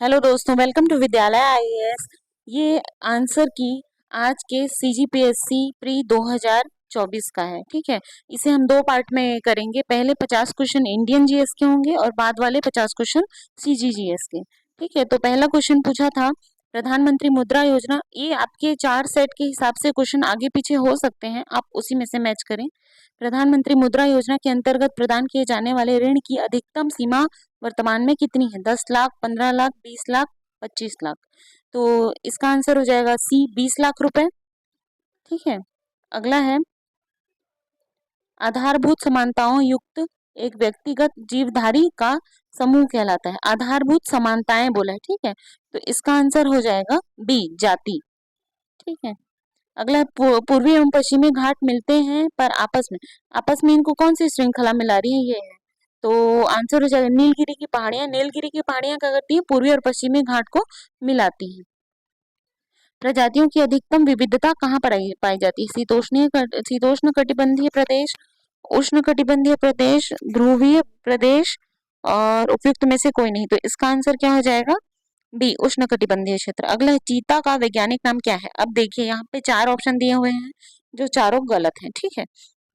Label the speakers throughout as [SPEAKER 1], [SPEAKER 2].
[SPEAKER 1] Hello दोस्तों, welcome to विद्यालय IAS. ये आंसर की आज के सीजीपीएससी प्री 2024 का है। ठीक है, इसे हम दो पार्ट में करेंगे। पहले 50 क्वेश्चन इंडियन जीएस के होंगे और बाद वाले 50 क्वेश्चन सीजीजीएस के। ठीक है, तो पहला क्वेश्चन पूछा था प्रधानमंत्री मुद्रा योजना। ये आपके 4 सेट के हिसाब से क्वेश्चन आगे पीछे हो सकते हैं, आप उसी में से मैच करें। प्रधानमंत्री मुद्रा योजना के अंतर्गत प्रदान किए जाने वाले ऋण की अधिकतम सीमा वर्तमान में कितनी है? 10 लाख, 15 लाख, 20 लाख, 25 लाख। तो इसका आंसर हो जाएगा सी, 20 लाख रुपए। ठीक है, अगला है आधारभूत समानताओं युक्त एक व्यक्तिगत जीवधारी का समूह कहलाता है। आधारभूत समानताएं बोला है। ठीक है, तो इसका आंसर हो जाएगा बी, जाति। ठीक है, अगला है पूर्वी एवं पश्चिमी घाट मिलते हैं पर आपस में इनको कौन सी श्रृंखला मिला रही है? ये है, तो आंसर हो जाएगा नीलगिरी की पहाड़ियां। नीलगिरी की पहाड़ियां क्या करती है? पूर्वी और पश्चिमी घाट को मिलाती हैं। प्रजातियों की अधिकतम विविधता कहाँ पर पाई जाती है? शीतोष्ण कटिबंधीय प्रदेश, उष्ण कटिबंधीय प्रदेश, ध्रुवीय प्रदेश और उपयुक्त में से कोई नहीं। तो इसका आंसर क्या हो जाएगा? बी, उष्ण कटिबंधीय क्षेत्र। अगला है चीता का वैज्ञानिक नाम क्या है? अब देखिए यहाँ पे 4 ऑप्शन दिए हुए हैं जो चारों गलत हैं। ठीक है,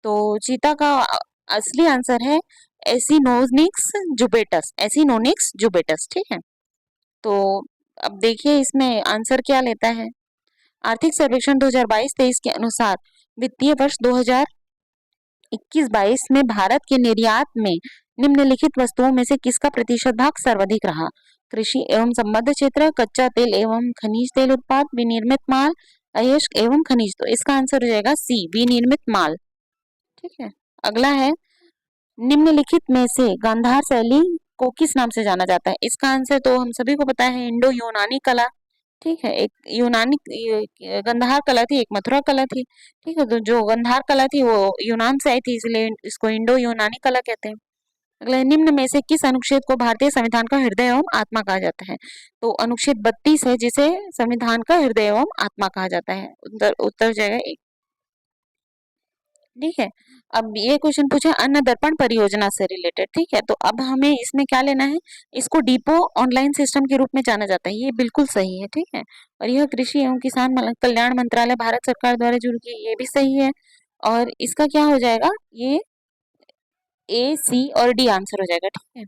[SPEAKER 1] तो चीता का असली आंसर है एसिनोनिक्स जुबेटस। Acinonyx jubatus. ठीक है, तो अब देखिए इसमें आंसर क्या लेता है। आर्थिक सर्वेक्षण 2022-23 के अनुसार वित्तीय वर्ष 2021-22 में भारत के निर्यात में निम्नलिखित वस्तुओं में से किसका प्रतिशत भाग सर्वाधिक रहा? कृषि एवं संबद्ध क्षेत्र, कच्चा तेल एवं खनिज तेल उत्पाद, विनिर्मित माल, अयस्क एवं खनिज। तो इसका आंसर हो जाएगा सी, विनिर्मित माल। ठीक है, अगला है निम्नलिखित में से गांधार शैली को किस नाम से जाना जाता है? इसका आंसर तो हम सभी को पता है, इंडो यूनानी कला। ठीक है, एक यूनानी गंधार कला थी, एक मथुरा कला थी। ठीक है, तो जो गंधार कला थी वो यूनान से आई थी, इसलिए इसको इंडो यूनानी कला कहते हैं। अगला है, निम्न में से किस अनुच्छेद को भारतीय संविधान का हृदय एवं आत्मा कहा जाता है? तो अनुच्छेद 32 है जिसे संविधान का हृदय एवं आत्मा कहा जाता है। उत्तर उत्तर हो जाएगा एक। ठीक है, अब ये क्वेश्चन पूछा अन्न दर्पण परियोजना से रिलेटेड। ठीक है, तो अब हमें इसमें क्या लेना है? इसको डिपो ऑनलाइन सिस्टम के रूप में जाना जाता है। ये बिल्कुल सही है। ठीक है, और यह कृषि एवं किसान कल्याण मंत्रालय भारत सरकार द्वारा जुड़ी की, ये भी सही है। और इसका क्या हो जाएगा? ये ए, सी और डी आंसर हो जाएगा। ठीक है,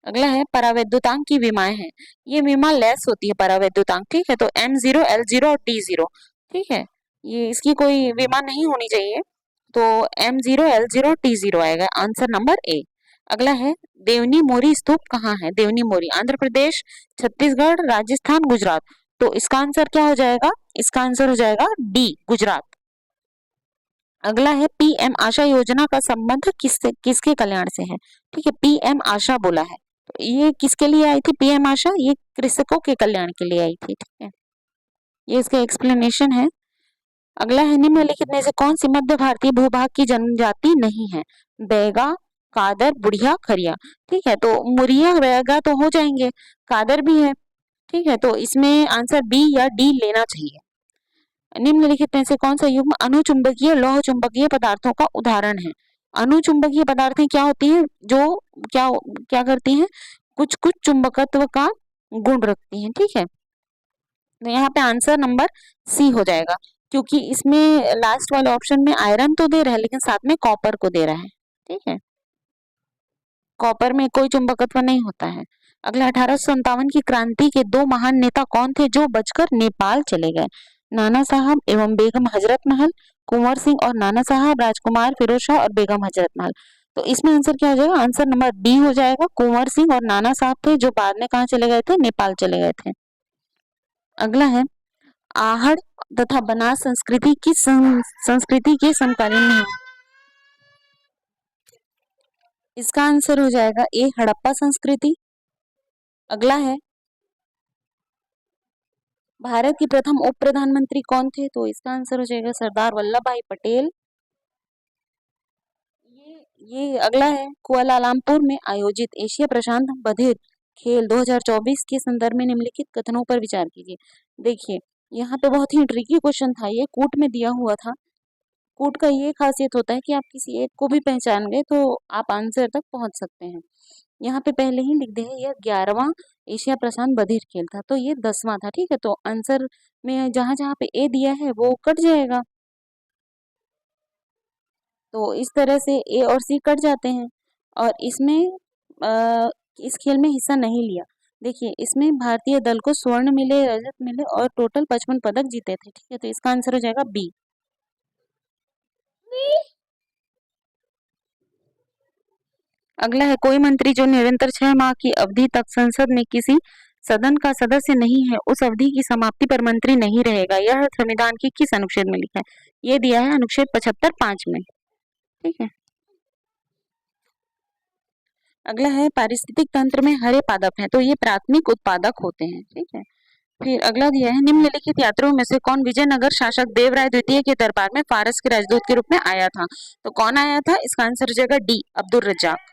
[SPEAKER 1] अगला है परावैद्युतांक की विमाएं हैं। ये विमा लेस होती है परावैद्युतांक। ठीक है, तो M0, L0 और T0। ठीक है, ये इसकी कोई विमा नहीं होनी चाहिए, तो M0, L0, T0 आएगा आंसर नंबर ए। अगला है देवनी मोरी स्तूप कहाँ है? देवनी मोरी आंध्र प्रदेश, छत्तीसगढ़, राजस्थान, गुजरात। तो इसका आंसर क्या हो जाएगा? इसका आंसर हो जाएगा डी, गुजरात। अगला है पीएम आशा योजना का संबंध किसके कल्याण से है? ठीक है, पीएम आशा बोला है, तो ये किसके लिए आई थी पीएम आशा? ये कृषकों के कल्याण के लिए आई थी। ठीक है, ये इसका एक्सप्लेनेशन है। अगला है निम्नलिखित में से कौन सी मध्य भारतीय भूभाग की जनजाति नहीं है? बैगा, कादर, बुढ़िया, खरिया। ठीक है, तो मुरिया बैगा तो हो जाएंगे, कादर भी है। ठीक है, तो इसमें आंसर बी या डी लेना चाहिए। निम्नलिखित में से कौन सा युग्म अनुचुंबकीय लौह चुंबकीय पदार्थों का उदाहरण है? अनुचुंबकीय पदार्थें क्या होती हैं? जो क्या क्या करती हैं? कुछ कुछ चुंबकत्व का गुण रखती हैं। ठीक है, तो यहाँ पे आंसर नंबर सी हो जाएगा, क्योंकि इसमें लास्ट वाले ऑप्शन में आयरन तो दे रहा है लेकिन साथ में कॉपर को दे रहा है। ठीक है, कॉपर में कोई चुंबकत्व नहीं होता है। अगला 1857 की क्रांति के 2 महान नेता कौन थे जो बचकर नेपाल चले गए? नाना साहब एवं बेगम हजरत महल, कुंवर सिंह और नाना साहब, राजकुमार फिरोज शाह और बेगम हजरत महल। तो इसमें आंसर क्या हो जाएगा? आंसर नंबर डी हो जाएगा, कुंवर सिंह और नाना साहब थे जो बाद में कहाँ चले गए थे? नेपाल चले गए थे। अगला है आहड़ तथा बनास संस्कृति किस संस्कृति के समकालीन नहीं? इसका आंसर हो जाएगा ए, हड़प्पा संस्कृति। अगला है भारत की प्रथम उप प्रधानमंत्री कौन थे? तो इसका आंसर हो जाएगा सरदार वल्लभ भाई पटेल। ये अगला है कुआलालंपुर में आयोजित एशिया प्रशांत बधिर खेल 2024 के संदर्भ में निम्नलिखित कथनों पर विचार कीजिए। देखिए यहाँ पे बहुत ही ट्रिकी क्वेश्चन था, ये कूट में दिया हुआ था। कूट का ये खासियत होता है कि आप किसी एक को भी पहचान गए तो आप आंसर तक पहुंच सकते हैं। यहाँ पे पहले ही लिख दे है, यह 11वां एशिया प्रशांत बधिर खेल था, तो ये 10वां था। ठीक है, तो आंसर में जहां जहां पे ए दिया है वो कट जाएगा। तो इस तरह से ए और सी कट जाते हैं। और इसमें इस खेल में हिस्सा नहीं लिया। देखिए, इसमें भारतीय दल को स्वर्ण मिले, रजत मिले और टोटल 55 पदक जीते थे। ठीक है, तो इसका आंसर हो जाएगा बी। अगला है, कोई मंत्री जो निरंतर 6 माह की अवधि तक संसद में किसी सदन का सदस्य नहीं है, उस अवधि की समाप्ति पर मंत्री नहीं रहेगा। यह संविधान की किस अनुच्छेद में लिखा है? ये दिया है अनुच्छेद 75(5) में। ठीक है, अगला है, पारिस्थितिक तंत्र में हरे पादप हैं, तो ये प्राथमिक उत्पादक होते हैं। ठीक है, फिर अगला दिया है, निम्नलिखित यात्रियों में से कौन विजयनगर शासक देवराय द्वितीय के दरबार में फारस के राजदूत के रूप में आया था? तो कौन आया था? इसका आंसर हो जाएगा डी, अब्दुल रज्जाक।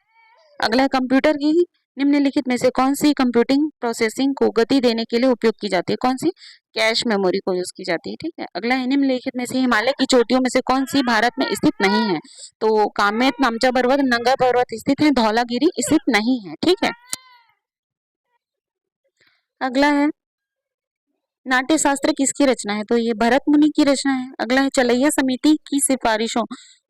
[SPEAKER 1] अगला है, कंप्यूटर की निम्नलिखित में से कौन सी कंप्यूटिंग प्रोसेसिंग को गति देने के लिए उपयोग की जाती है? कौन सी? कैश मेमोरी को यूज की जाती है। ठीक है, अगला है, निम्नलिखित में से हिमालय की चोटियों में से कौन सी भारत में स्थित नहीं है? तो कामेत, नामचा पर्वत, नंगा पर्वत स्थित है, धौलागिरी स्थित नहीं है। ठीक है, अगला है, नाट्य शास्त्र किसकी रचना है? तो ये भरत मुनि की रचना है। अगला है, चलैया समिति की सिफारिशों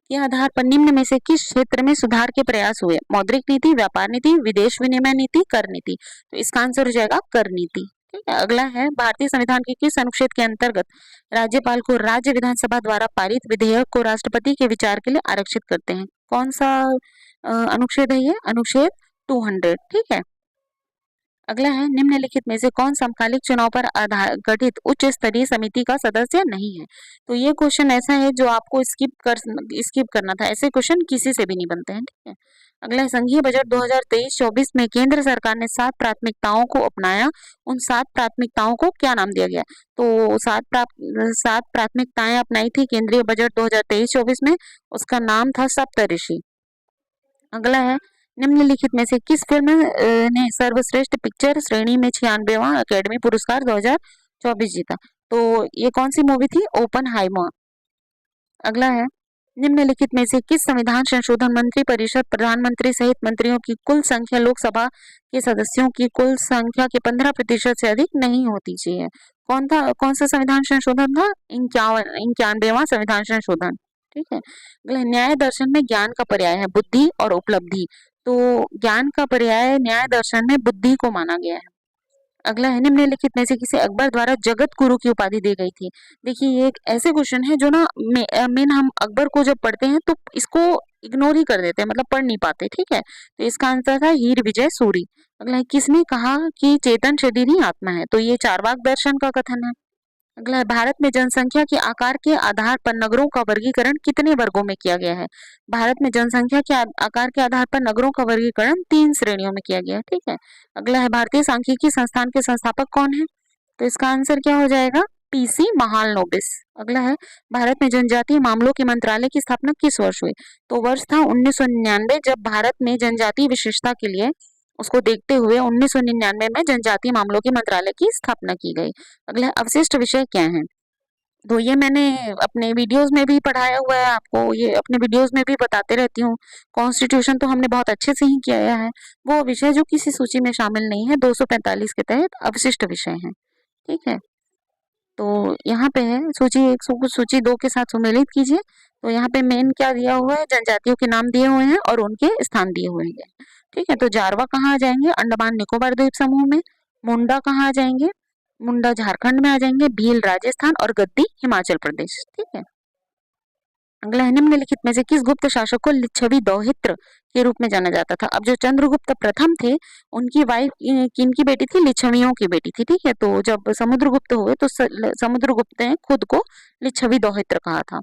[SPEAKER 1] के आधार पर निम्न में से किस क्षेत्र में सुधार के प्रयास हुए? मौद्रिक नीति, व्यापार नीति, विदेश विनिमय नीति, कर नीति। तो इसका आंसर हो जाएगा कर नीति। ठीक है, अगला है, भारतीय संविधान के किस अनुच्छेद के अंतर्गत राज्यपाल को राज्य विधानसभा द्वारा पारित विधेयक को राष्ट्रपति के विचार के लिए आरक्षित करते हैं? कौन सा अनुच्छेद है? ये अनुच्छेद 200। ठीक है, अगला है, निम्नलिखित में से कौन समकालिक चुनाव पर आधार गठित उच्च स्तरीय समिति का सदस्य नहीं है? तो ये क्वेश्चन ऐसा है जो आपको स्किप करना था। ऐसे क्वेश्चन किसी से भी नहीं बनते हैं। ठीक है, अगला है, संघीय बजट 2023-24 में केंद्र सरकार ने 7 प्राथमिकताओं को अपनाया। उन 7 प्राथमिकताओं को क्या नाम दिया गया? तो 7 प्राथमिकताएं अपनाई थी केंद्रीय बजट 2023-24 में, उसका नाम था सप्तऋषि। अगला है, निम्नलिखित में से किस फिल्म ने सर्वश्रेष्ठ पिक्चर श्रेणी में 96वां अकेडमी पुरस्कार 2024 जीता? तो ये कौन सी मूवी थी? ओपनहाइमर। अगला है, निम्नलिखित में से किस संविधान संशोधन मंत्री परिषद प्रधानमंत्री सहित मंत्रियों की कुल संख्या लोकसभा के सदस्यों की कुल संख्या के 15% से अधिक नहीं होती चाहिए? कौन सा संविधान संशोधन था? 91वां संविधान संशोधन। ठीक है, अगला, न्याय दर्शन में ज्ञान का पर्याय है बुद्धि और उपलब्धि। तो ज्ञान का पर्याय न्याय दर्शन में बुद्धि को माना गया है। अगला है, निम्नलिखित में से किसे अकबर द्वारा जगत गुरु की उपाधि दी गई थी? देखिए, ये एक ऐसे क्वेश्चन है जो ना मेन हम अकबर को जब पढ़ते हैं तो इसको इग्नोर ही कर देते हैं, मतलब पढ़ नहीं पाते। ठीक है, तो इसका आंसर था हीर विजय सूरी। अगला है, किसने कहा कि चेतन शरीर ही आत्मा है? तो ये चारवाक दर्शन का कथन है। अगला है, भारत में जनसंख्या के आकार के आधार पर नगरों का वर्गीकरण कितने वर्गों में किया गया है? भारत में जनसंख्या के आकार के आधार पर नगरों का वर्गीकरण 3 श्रेणियों में किया गया है। ठीक है, अगला है, भारतीय सांख्यिकी संस्थान के संस्थापक कौन है? तो इसका आंसर क्या हो जाएगा? पीसी महालनोबिस। अगला है, भारत में जनजातीय मामलों के मंत्रालय की स्थापना किस वर्ष हुई? तो वर्ष था 1999, जब भारत में जनजातीय विशेषता के लिए उसको देखते हुए 1999 में जनजातीय मामलों के मंत्रालय की स्थापना की गई। अगला है, अवशिष्ट विषय क्या है? तो ये मैंने अपने वीडियोस में भी पढ़ाया हुआ है आपको, ये अपने वीडियोस में भी बताते रहती हूँ। कॉन्स्टिट्यूशन तो हमने बहुत अच्छे से ही किया है। वो विषय जो किसी सूची में शामिल नहीं है, 245 के तहत अवशिष्ट विषय है। ठीक है, तो यहाँ पे है सूची 1 को सूची 2 के साथ सुमेलित कीजिए। तो यहाँ पे मेन क्या दिया हुआ है? जनजातियों के नाम दिए हुए हैं और उनके स्थान दिए हुए हैं। ठीक है, तो जारवा कहाँ आ जाएंगे? अंडमान निकोबार द्वीप समूह में। मुंडा कहाँ आ जाएंगे? मुंडा झारखंड में आ जाएंगे। भील राजस्थान और गद्दी हिमाचल प्रदेश। ठीक है, अगला है, निम्नलिखित में से किस गुप्त शासक को लिच्छवी दौहित्र के रूप में जाना जाता था? अब जो चंद्रगुप्त प्रथम थे, उनकी वाइफ किनकी बेटी थी? लिच्छवियों की बेटी थी। ठीक है, तो जब समुद्रगुप्त हुए तो समुद्रगुप्त ने खुद को लिच्छवी दौहित्र कहा था।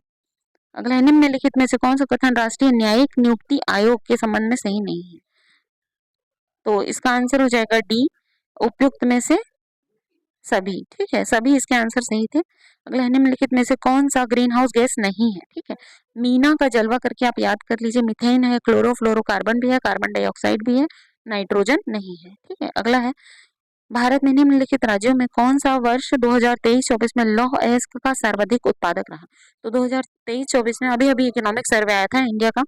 [SPEAKER 1] अगला है, निम्नलिखित में से कौन सा कथन राष्ट्रीय न्यायिक नियुक्ति आयोग के संबंध में सही नहीं है? तो इसका आंसर हो जाएगा डी, उपयुक्त में से सभी। ठीक है, सभी इसके आंसर सही थे। अगला है, निम्नलिखित में से कौन सा ग्रीन हाउस गैस नहीं है? ठीक है, मीना का जलवा करके आप याद कर लीजिए। मीथेन है, क्लोरोफ्लोरोकार्बन भी है, कार्बन डाइऑक्साइड भी है, नाइट्रोजन नहीं है। ठीक है, अगला है, भारत में निम्नलिखित राज्यों में कौन सा वर्ष 2023-24 में लौह अयस्क का सर्वाधिक उत्पादक रहा? तो 2023-24 में अभी अभी इकोनॉमिक सर्वे आया था इंडिया का,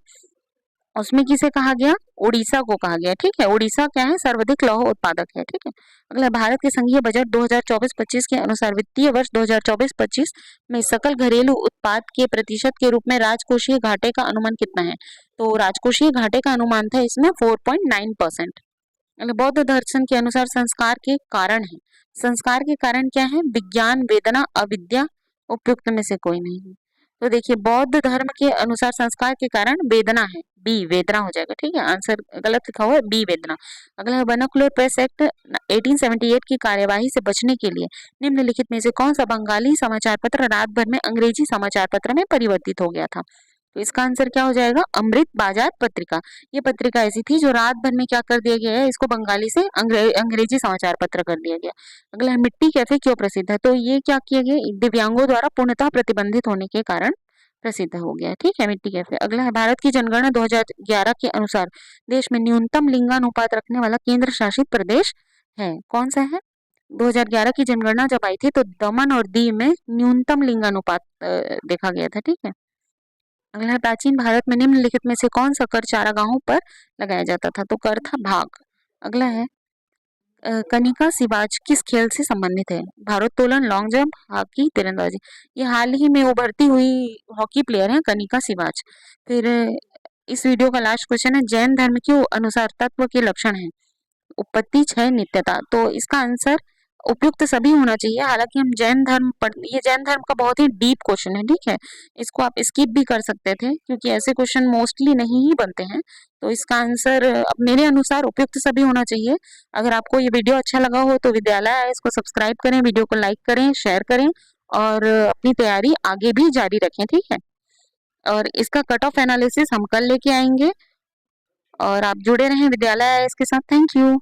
[SPEAKER 1] उसमें किसे कहा गया? उड़ीसा को कहा गया, ठीक है। उड़ीसा क्या है? सर्वाधिक लौह उत्पादक है, ठीक है। अगला, भारत के संघीय बजट 2024-25 के अनुसार वित्तीय वर्ष 2024-25 में सकल घरेलू उत्पाद के प्रतिशत के रूप में राजकोषीय घाटे का अनुमान कितना है? तो राजकोषीय घाटे का अनुमान था इसमें 4.9%। बौद्ध दर्शन के अनुसार संस्कार के कारण है। संस्कार के कारण क्या है? विज्ञान, वेदना, अविद्या, उपयुक्त में से कोई नहीं है। तो देखिए, बौद्ध धर्म के अनुसार संस्कार के कारण वेदना है, बी वेदना हो जाएगा, ठीक है। आंसर गलत लिखा हुआ है, बी वेदना। अगला है, वर्नाकुलर प्रेस एक्ट 1878 की कार्यवाही से बचने के लिए निम्नलिखित में से कौन सा बंगाली समाचार पत्र रात भर में अंग्रेजी समाचार पत्र में परिवर्तित हो गया था? तो इसका आंसर क्या हो जाएगा? अमृत बाजार पत्रिका। ये पत्रिका ऐसी थी जो रात भर में क्या कर दिया गया है, इसको बंगाली से अंग्रेजी समाचार पत्र कर दिया गया। अगला है, मिट्टी कैफे क्यों प्रसिद्ध है? तो ये क्या किया गया? दिव्यांगों द्वारा पूर्णतः प्रतिबंधित होने के कारण प्रसिद्ध हो गया, ठीक है, मिट्टी कैफे। अगला है, भारत की जनगणना 2011 के अनुसार देश में न्यूनतम लिंगानुपात रखने वाला केंद्र शासित प्रदेश है, कौन सा है? 2011 की जनगणना जब आई थी तो दमन और दीव में न्यूनतम लिंगानुपात देखा गया था, ठीक है। अगला है, प्राचीन भारत में निम्नलिखित में से कौन सा कर चारागाहों पर लगाया जाता था? तो कर था भाग। अगला है, कनिका सिवाच किस खेल से संबंधित है? भारोत्तोलन, लॉन्ग जंप, हॉकी, तीरंदाजी। ये हाल ही में उभरती हुई हॉकी प्लेयर है कनिका सिवाच। फिर इस वीडियो का लास्ट क्वेश्चन है, जैन धर्म के अनुसार तत्व के लक्षण है उत्पत्ति, क्षय, नित्यता। तो इसका आंसर उपयुक्त सभी होना चाहिए। हालांकि हम जैन धर्म पढ़, ये जैन धर्म का बहुत ही डीप क्वेश्चन है, ठीक है। इसको आप स्किप भी कर सकते थे क्योंकि ऐसे क्वेश्चन मोस्टली नहीं ही बनते हैं। तो इसका आंसर मेरे अनुसार उपयुक्त सभी होना चाहिए। अगर आपको ये वीडियो अच्छा लगा हो तो विद्यालय इसको सब्सक्राइब करें, वीडियो को लाइक करें, शेयर करें और अपनी तैयारी आगे भी जारी रखें, ठीक है। और इसका कट ऑफ एनालिसिस हम कल लेके आएंगे और आप जुड़े रहें विद्यालय इसके साथ। Thank you.